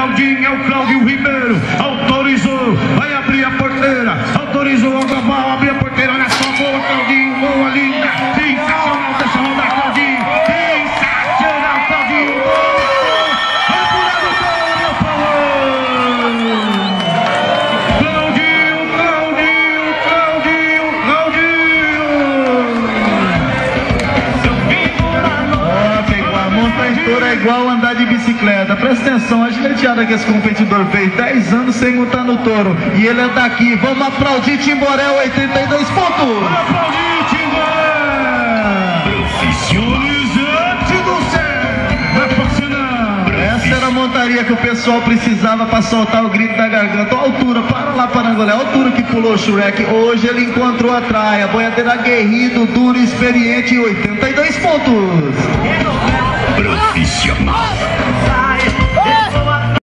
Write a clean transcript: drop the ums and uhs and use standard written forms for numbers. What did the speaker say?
Claudinho, é o Cláudio Ribeiro. Autorizou, vai abrir a porteira. Autorizou, vai abrir a porteira. Olha só, boa, Claudinho, boa, linda. Sensacional, deixa rodar, Claudinho. Sensacional, Claudinho. Apurado, por favor. Claudinho, Claudinho, Claudinho, Claudinho. A montanha é igual andar de bicicleta. Presta atenção, a gileteada que esse competidor fez 10 anos sem montar no touro. E ele é daqui. Vamos aplaudir Timboré, 82 pontos. Aplaudir Timboré. Profissionalizante do céu. Vai funcionar. Essa era a montaria que o pessoal precisava para soltar o grito da garganta. Olha a altura, para lá, Parangolé. Olha a altura que pulou o Shrek. Hoje ele encontrou a traia. Boiadeiro aguerrido, duro, experiente, 82 pontos. Profissional.